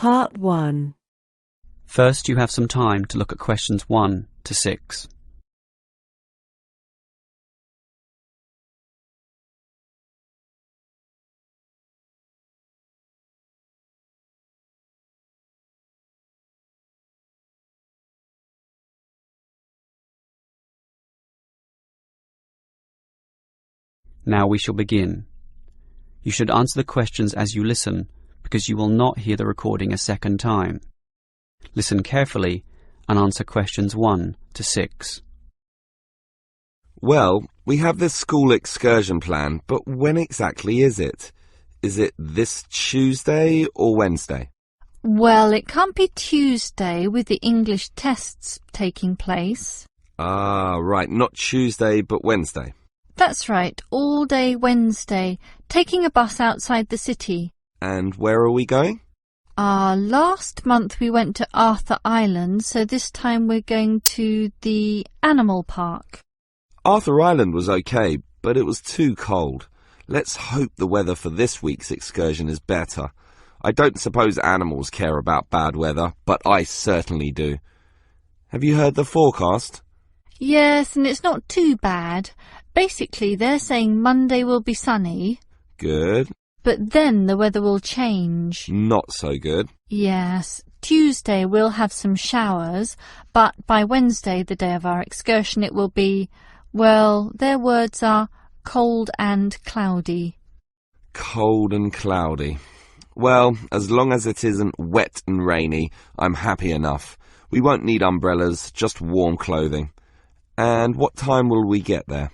Part 1. First, you have some time to look at questions 1 to 6. Now we shall begin. You should answer the questions as you listen, because you will not hear the recording a second time. Listen carefully and answer questions 1 to 6. Well, we have this school excursion plan, but when exactly is it? Is it this Tuesday or Wednesday? Well, it can't be Tuesday with the English tests taking place. Ah, right, not Tuesday but Wednesday. That's right, all day Wednesday, taking a bus outside the city. And where are we going? Last month we went to Arthur Island, so this time we're going to the animal park. Arthur Island was okay, but it was too cold. Let's hope the weather for this week's excursion is better. I don't suppose animals care about bad weather, but I certainly do. Have you heard the forecast? Yes, and it's not too bad. Basically, they're saying Monday will be sunny. Good. But then the weather will change. Not so good. Yes, Tuesday we'll have some showers, but by Wednesday, the day of our excursion, it will be, well, their words are cold and cloudy. Cold and cloudy. Well, as long as it isn't wet and rainy, I'm happy enough. We won't need umbrellas, just warm clothing. And what time will we get there?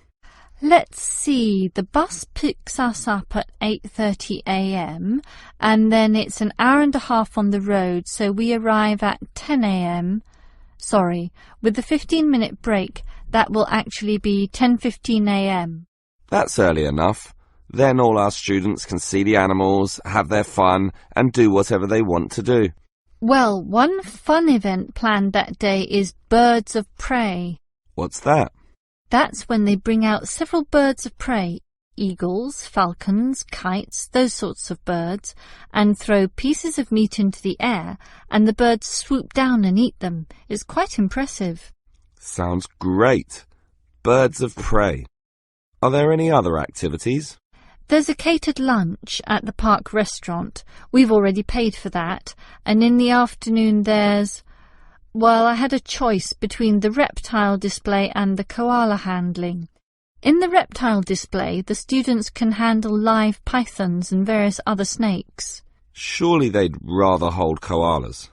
Let's see, the bus picks us up at 8:30 a.m. and then it's an hour and a half on the road, so we arrive at 10 a.m. Sorry, with the 15-minute break, that will actually be 10:15 a.m. That's early enough. Then all our students can see the animals, have their fun, and do whatever they want to do. Well, one fun event planned that day is Birds of Prey. What's that? That's when they bring out several birds of prey, eagles, falcons, kites, those sorts of birds, and throw pieces of meat into the air, and the birds swoop down and eat them. It's quite impressive. Sounds great. Birds of prey. Are there any other activities? There's a catered lunch at the park restaurant. We've already paid for that. And in the afternoon there's... Well, I had a choice between the reptile display and the koala handling. In the reptile display, the students can handle live pythons and various other snakes. Surely they'd rather hold koalas.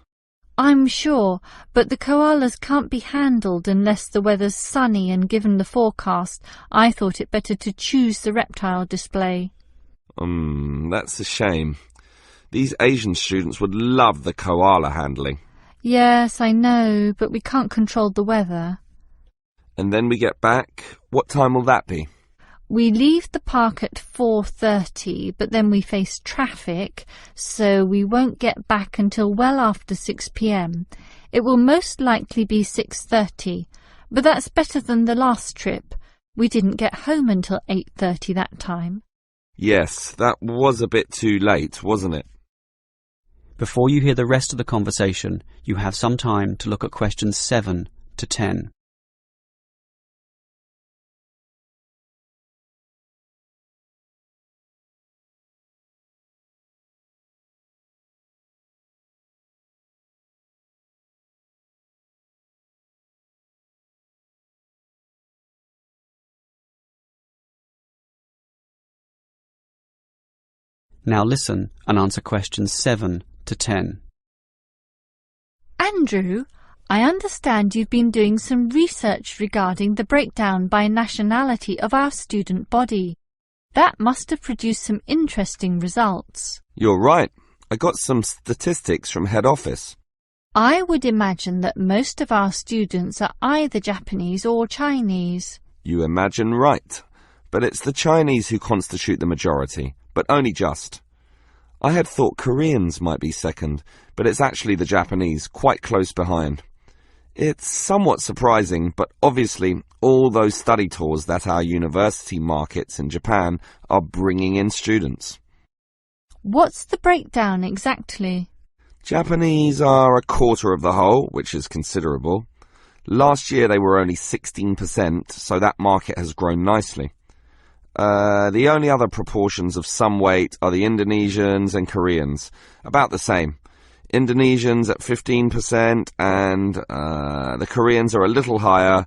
I'm sure, but the koalas can't be handled unless the weather's sunny, and given the forecast, I thought it better to choose the reptile display. That's a shame. These Asian students would love the koala handling. Yes, I know, but we can't control the weather. And then we get back. What time will that be? We leave the park at 4:30, but then we face traffic, so we won't get back until well after 6 p.m. It will most likely be 6:30, but that's better than the last trip. We didn't get home until 8:30 that time. Yes, that was a bit too late, wasn't it? Before you hear the rest of the conversation, you have some time to look at questions 7 to 10. Now listen and answer questions 7 to 10. Andrew, I understand you've been doing some research regarding the breakdown by nationality of our student body. That must have produced some interesting results. You're right. I got some statistics from head office. I would imagine that most of our students are either Japanese or Chinese. You imagine right. But it's the Chinese who constitute the majority, but only just. I had thought Koreans might be second, but it's actually the Japanese, quite close behind. It's somewhat surprising, but obviously all those study tours that our university markets in Japan are bringing in students. What's the breakdown exactly? Japanese are a quarter of the whole, which is considerable. Last year they were only 16%, so that market has grown nicely. The only other proportions of some weight are the Indonesians and Koreans, about the same. Indonesians at 15% and the Koreans are a little higher,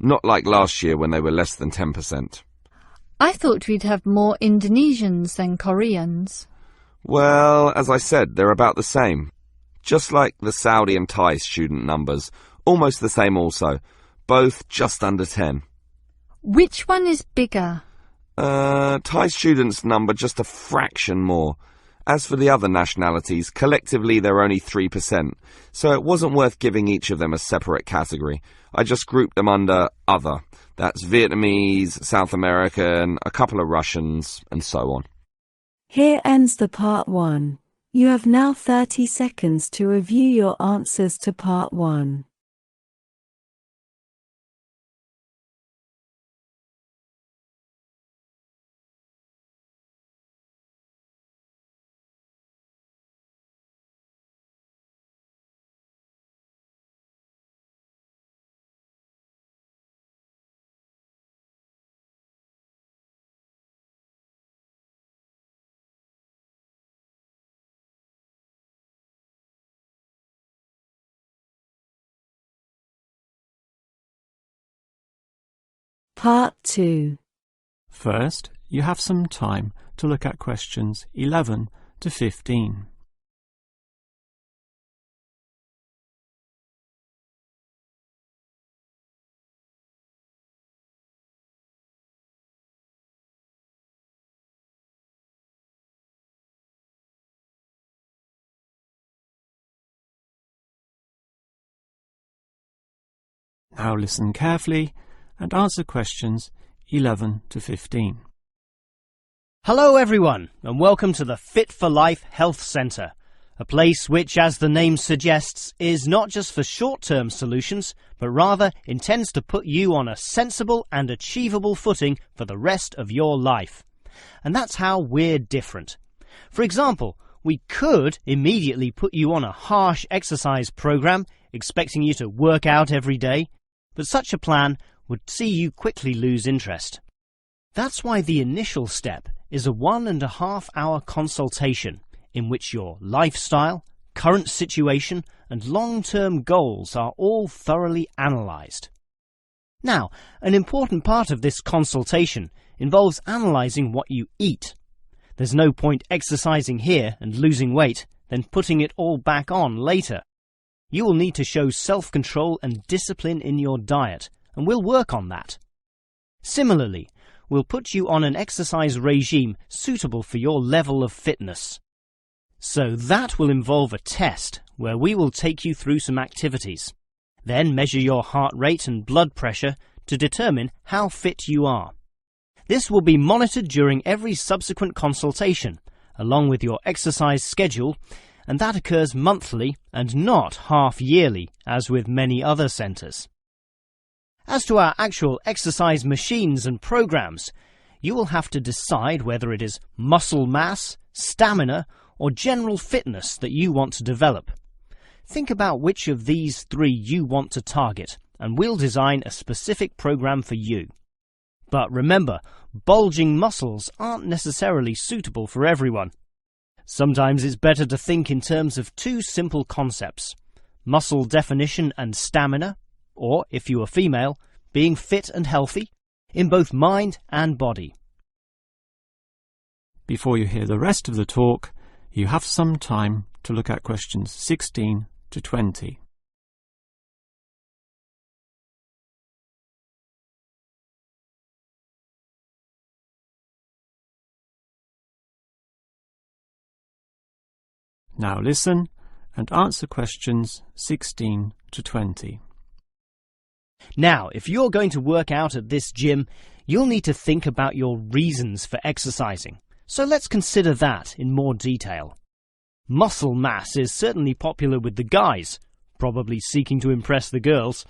not like last year when they were less than 10%. I thought we'd have more Indonesians than Koreans. Well, as I said, they're about the same. Just like the Saudi and Thai student numbers, almost the same also, both just under 10. Which one is bigger? Thai students number just a fraction more. As for the other nationalities, collectively they're only 3%, so it wasn't worth giving each of them a separate category. I just grouped them under other. That's Vietnamese, South American, a couple of Russians, and so on. Here ends the part 1. You have now 30 seconds to review your answers to part 1. Part 2. First, you have some time to look at questions 11 to 15. Now listen carefully and answer questions 11 to 15. Hello everyone, and welcome to the Fit for Life Health Centre, a place which, as the name suggests, is not just for short-term solutions, but rather intends to put you on a sensible and achievable footing for the rest of your life. And that's how we're different. For example, we could immediately put you on a harsh exercise programme, expecting you to work out every day, but such a plan would see you quickly lose interest. That's why the initial step is a 1.5 hour consultation in which your lifestyle, current situation and long-term goals are all thoroughly analysed. Now, an important part of this consultation involves analysing what you eat. There's no point exercising here and losing weight, then putting it all back on later. You will need to show self-control and discipline in your diet, and we'll work on that. Similarly, we'll put you on an exercise regime suitable for your level of fitness. So that will involve a test where we will take you through some activities, then measure your heart rate and blood pressure to determine how fit you are. This will be monitored during every subsequent consultation, along with your exercise schedule, and that occurs monthly and not half-yearly, as with many other centres. As to our actual exercise machines and programs, you will have to decide whether it is muscle mass, stamina, or general fitness that you want to develop. Think about which of these 3 you want to target, and we'll design a specific program for you. But remember, bulging muscles aren't necessarily suitable for everyone. Sometimes it's better to think in terms of 2 simple concepts: muscle definition and stamina, or, if you are female, being fit and healthy, in both mind and body. Before you hear the rest of the talk, you have some time to look at questions 16 to 20. Now listen and answer questions 16 to 20. Now, if you're going to work out at this gym, you'll need to think about your reasons for exercising. So let's consider that in more detail. Muscle mass is certainly popular with the guys, probably seeking to impress the girls.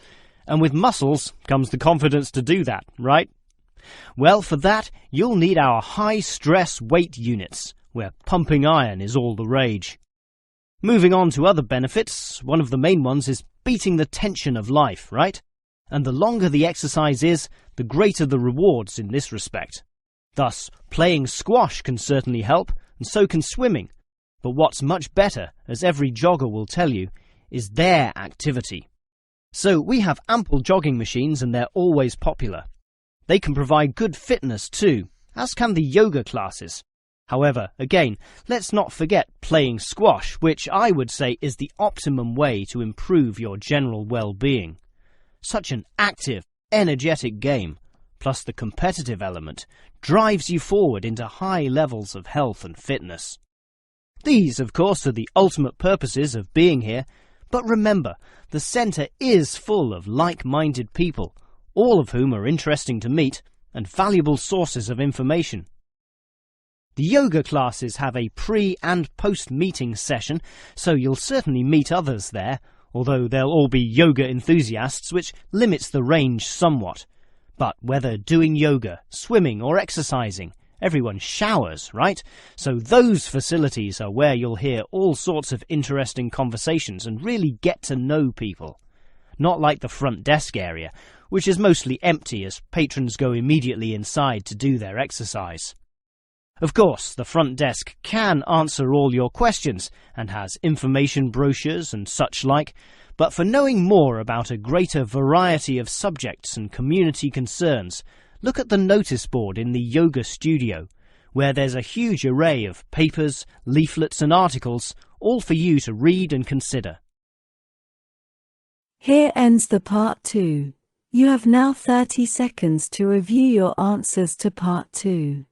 And with muscles comes the confidence to do that, right? Well, for that, you'll need our high-stress weight units, where pumping iron is all the rage. Moving on to other benefits, one of the main ones is beating the tension of life, right? And the longer the exercise is, the greater the rewards in this respect. Thus, playing squash can certainly help, and so can swimming. But what's much better, as every jogger will tell you, is their activity. So we have ample jogging machines and they're always popular. They can provide good fitness too, as can the yoga classes. However, again, let's not forget playing squash, which I would say is the optimum way to improve your general well-being. Such an active, energetic game, plus the competitive element, drives you forward into high levels of health and fitness. These, of course, are the ultimate purposes of being here, but remember, the centre is full of like-minded people, all of whom are interesting to meet and valuable sources of information. The yoga classes have a pre- and post-meeting session, so you'll certainly meet others there, although they'll all be yoga enthusiasts, which limits the range somewhat. But whether doing yoga, swimming or exercising, everyone showers, right? So those facilities are where you'll hear all sorts of interesting conversations and really get to know people. Not like the front desk area, which is mostly empty as patrons go immediately inside to do their exercise. Of course, the front desk can answer all your questions and has information brochures and such like, but for knowing more about a greater variety of subjects and community concerns, look at the notice board in the yoga studio, where there's a huge array of papers, leaflets and articles, all for you to read and consider. Here ends the part 2. You have now 30 seconds to review your answers to part 2.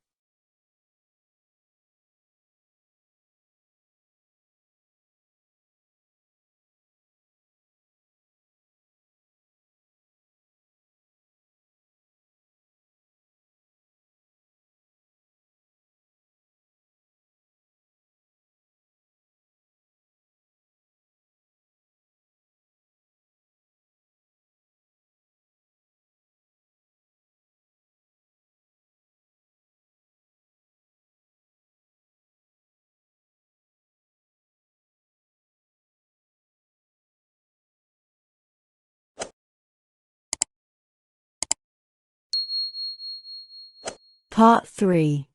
Part 3.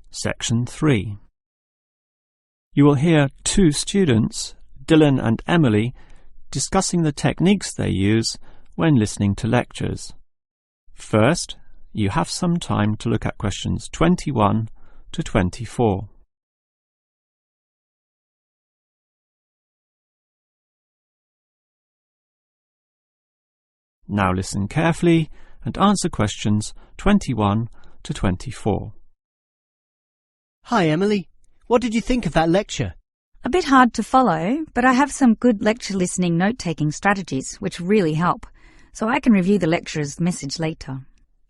Section 3. You will hear two students, Dylan and Emily, discussing the techniques they use when listening to lectures. First, you have some time to look at questions 21 to 24. Now listen carefully and answer questions 21 to 24. Hi, Emily. What did you think of that lecture? A bit hard to follow, but I have some good lecture listening note-taking strategies which really help, so I can review the lecturer's message later.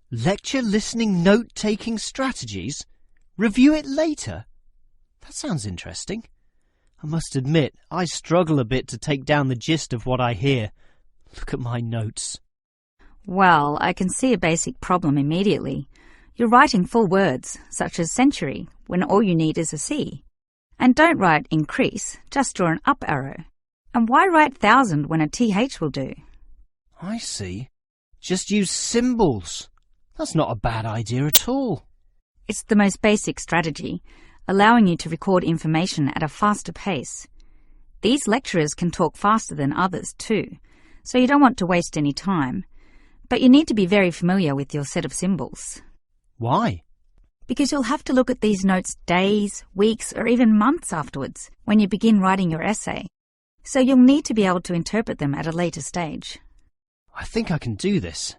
Lecture listening note-taking strategies? Review it later? That sounds interesting. I must admit, I struggle a bit to take down the gist of what I hear. Look at my notes. Well, I can see a basic problem immediately. You're writing full words, such as century, when all you need is a C. And don't write increase, just draw an up arrow. And why write thousand when a TH will do? I see. Just use symbols. That's not a bad idea at all. It's the most basic strategy, allowing you to record information at a faster pace. These lecturers can talk faster than others too, so you don't want to waste any time. But you need to be very familiar with your set of symbols. Why? Because you'll have to look at these notes days, weeks, or even months afterwards when you begin writing your essay. So you'll need to be able to interpret them at a later stage. I think I can do this,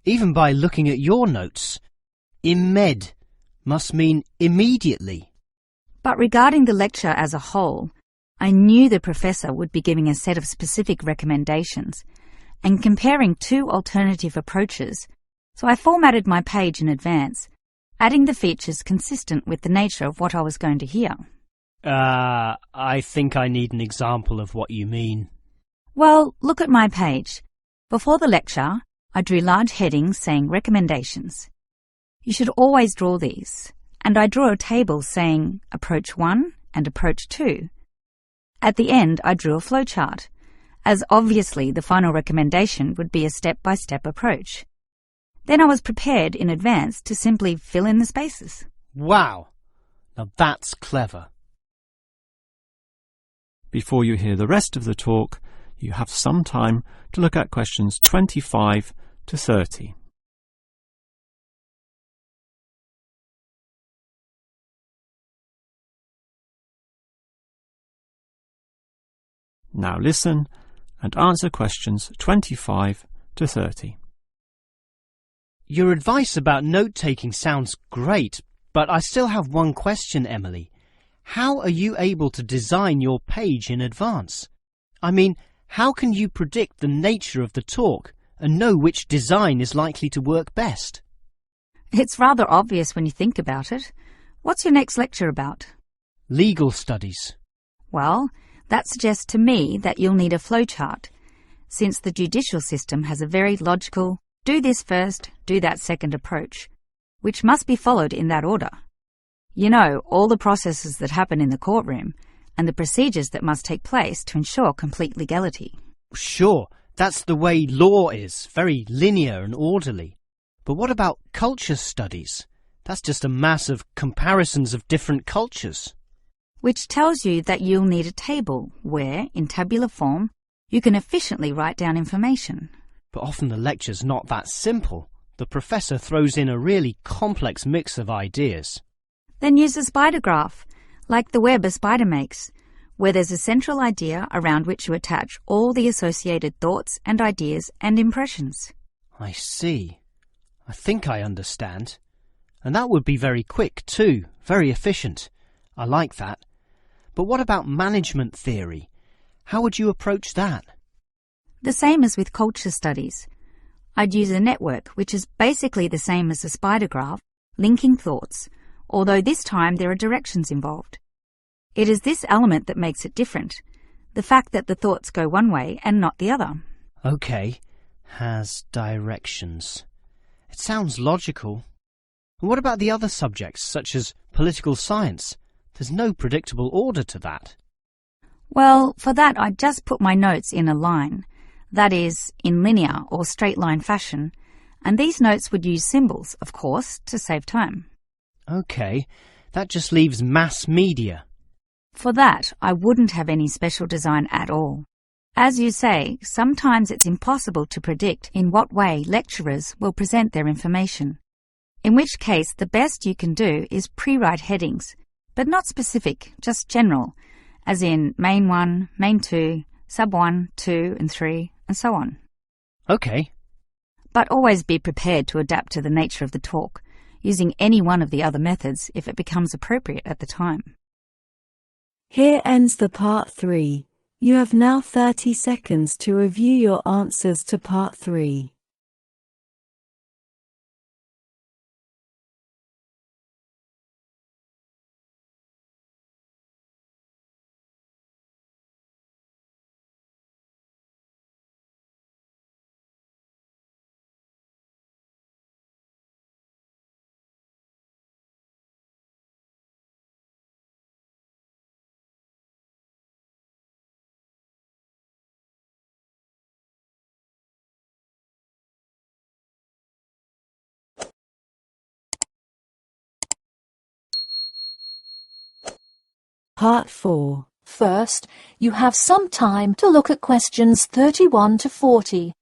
even by looking at your notes. Imed must mean immediately. But regarding the lecture as a whole, I knew the professor would be giving a set of specific recommendations and comparing two alternative approaches, so I formatted my page in advance, adding the features consistent with the nature of what I was going to hear. I think I need an example of what you mean. Well, look at my page. Before the lecture, I drew large headings saying recommendations. You should always draw these, and I draw a table saying approach 1 and approach 2. At the end, I drew a flowchart, as obviously the final recommendation would be a step-by-step approach. Then I was prepared in advance to simply fill in the spaces. Wow! Now that's clever. Before you hear the rest of the talk, you have some time to look at questions 25 to 30. Now listen and answer questions 25 to 30. Your advice about note-taking sounds great, but I still have one question, Emily. How are you able to design your page in advance? I mean, how can you predict the nature of the talk and know which design is likely to work best? It's rather obvious when you think about it. What's your next lecture about? Legal studies. Well, that suggests to me that you'll need a flowchart, since the judicial system has a very logical, do this first, do that second approach, which must be followed in that order. You know, all the processes that happen in the courtroom and the procedures that must take place to ensure complete legality. Sure, that's the way law is, very linear and orderly. But what about culture studies? That's just a mass of comparisons of different cultures. Which tells you that you'll need a table where, in tabular form, you can efficiently write down information. But often the lecture's not that simple. The professor throws in a really complex mix of ideas. Then use a spider graph, like the web a spider makes, where there's a central idea around which you attach all the associated thoughts and ideas and impressions. I see. I think I understand. And that would be very quick too, very efficient. I like that. But what about management theory? How would you approach that? The same as with culture studies. I'd use a network, which is basically the same as a spider graph, linking thoughts, although this time there are directions involved. It is this element that makes it different, the fact that the thoughts go one way and not the other. Okay, has directions. It sounds logical. And what about the other subjects, such as political science? There's no predictable order to that. Well, for that I'd just put my notes in a line, that is, in linear or straight line fashion, and these notes would use symbols, of course, to save time. Okay, that just leaves mass media. For that, I wouldn't have any special design at all. As you say, sometimes it's impossible to predict in what way lecturers will present their information, in which case the best you can do is pre-write headings, but not specific, just general, as in main 1, main 2, sub 1, 2 and 3, and so on. Okay. But always be prepared to adapt to the nature of the talk, using any one of the other methods if it becomes appropriate at the time. Here ends the part 3. You have now 30 seconds to review your answers to part 3. Part 4. First, you have some time to look at questions 31 to 40.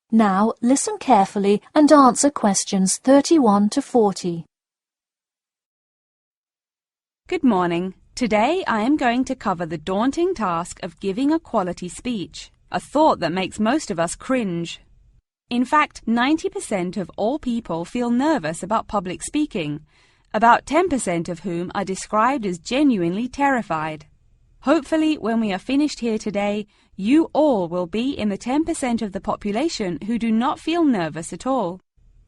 Now listen carefully and answer questions 31 to 40. Good morning. Today I am going to cover the daunting task of giving a quality speech, a thought that makes most of us cringe. In fact, 90% of all people feel nervous about public speaking, about 10% of whom are described as genuinely terrified. Hopefully, when we are finished here today, you all will be in the 10% of the population who do not feel nervous at all.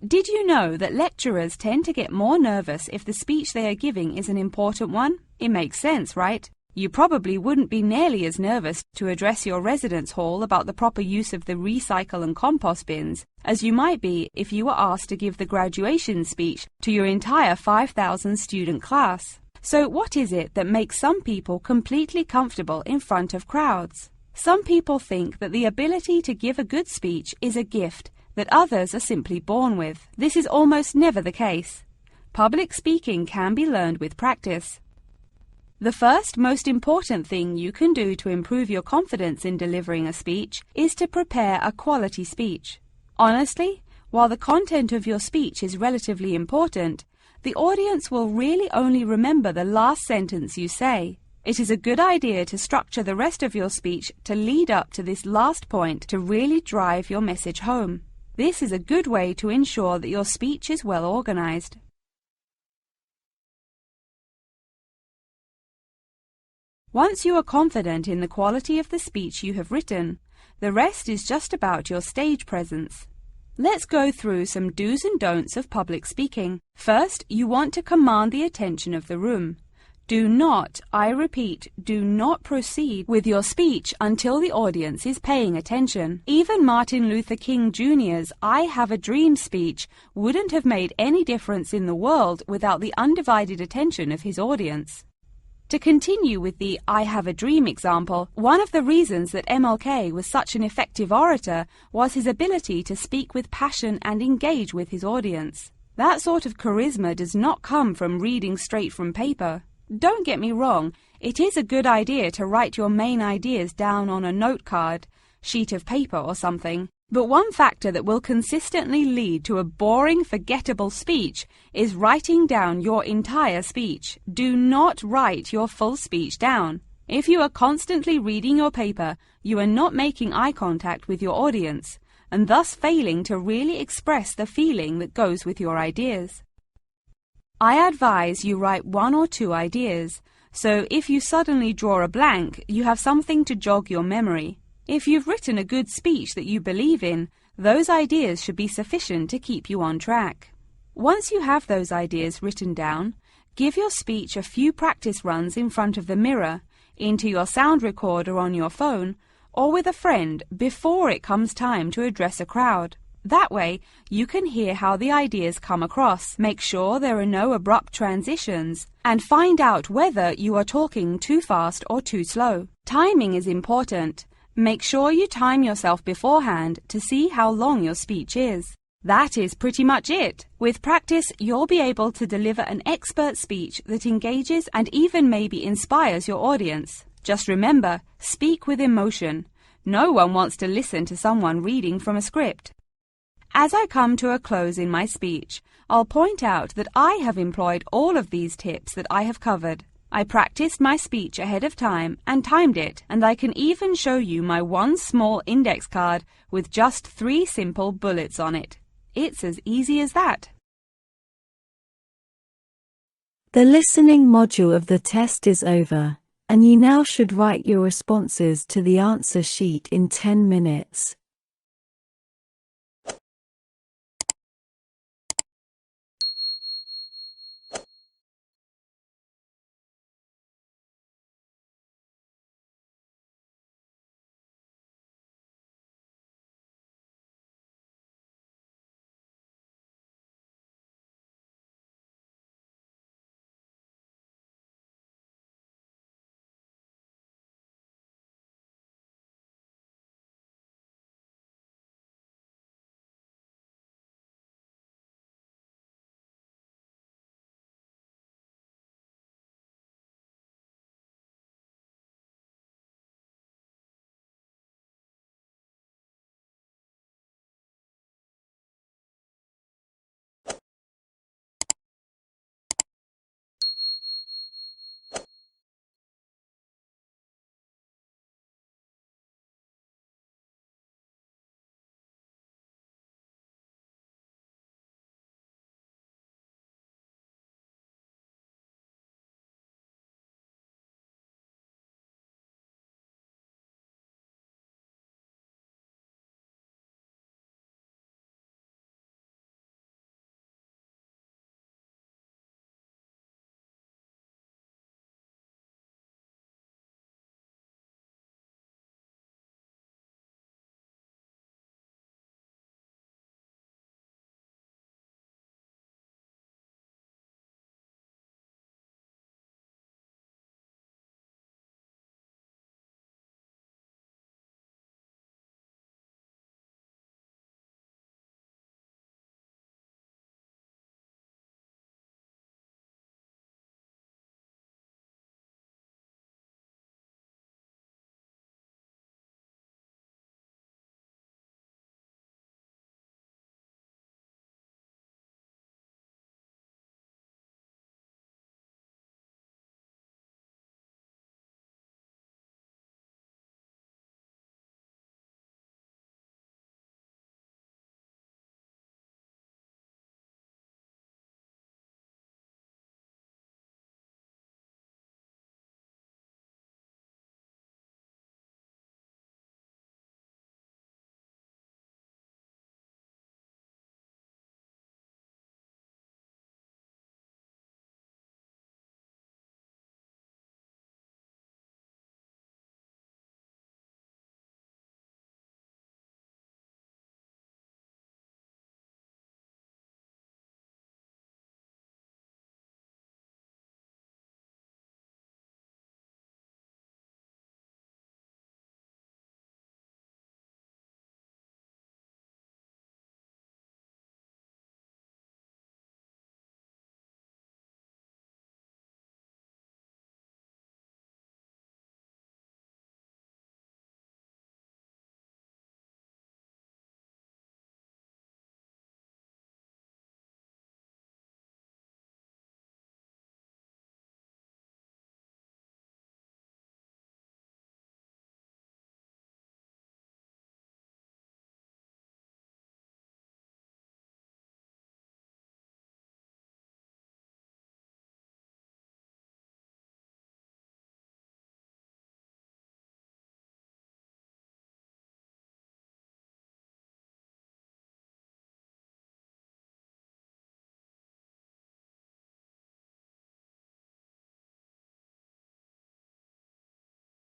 Did you know that lecturers tend to get more nervous if the speech they are giving is an important one? It makes sense, right? You probably wouldn't be nearly as nervous to address your residence hall about the proper use of the recycle and compost bins as you might be if you were asked to give the graduation speech to your entire 5,000 student class. So what is it that makes some people completely comfortable in front of crowds? Some people think that the ability to give a good speech is a gift that others are simply born with. This is almost never the case. Public speaking can be learned with practice. The first most important thing you can do to improve your confidence in delivering a speech is to prepare a quality speech. Honestly, while the content of your speech is relatively important, the audience will really only remember the last sentence you say. It is a good idea to structure the rest of your speech to lead up to this last point to really drive your message home. This is a good way to ensure that your speech is well organized. Once you are confident in the quality of the speech you have written, the rest is just about your stage presence. Let's go through some do's and don'ts of public speaking. First, you want to command the attention of the room. Do not, I repeat, do not proceed with your speech until the audience is paying attention. Even Martin Luther King Jr.'s I Have a Dream speech wouldn't have made any difference in the world without the undivided attention of his audience. To continue with the I Have a Dream example, one of the reasons that MLK was such an effective orator was his ability to speak with passion and engage with his audience. That sort of charisma does not come from reading straight from paper. Don't get me wrong, it is a good idea to write your main ideas down on a note card, sheet of paper or something. But one factor that will consistently lead to a boring, forgettable speech is writing down your entire speech. Do not write your full speech down. If you are constantly reading your paper, you are not making eye contact with your audience, and thus failing to really express the feeling that goes with your ideas. I advise you write 1 or 2 ideas, so if you suddenly draw a blank, you have something to jog your memory. If you've written a good speech that you believe in, those ideas should be sufficient to keep you on track. Once you have those ideas written down, give your speech a few practice runs in front of the mirror, into your sound recorder on your phone, or with a friend before it comes time to address a crowd. That way, you can hear how the ideas come across, make sure there are no abrupt transitions, and find out whether you are talking too fast or too slow. Timing is important. Make sure you time yourself beforehand to see how long your speech is. That is pretty much it. With practice, you'll be able to deliver an expert speech that engages and even maybe inspires your audience. Just remember, speak with emotion. No one wants to listen to someone reading from a script. As I come to a close in my speech, I'll point out that I have employed all of these tips that I have covered. I practiced my speech ahead of time and timed it, and I can even show you my one small index card with just 3 simple bullets on it. It's as easy as that. The listening module of the test is over, and you now should write your responses to the answer sheet in 10 minutes.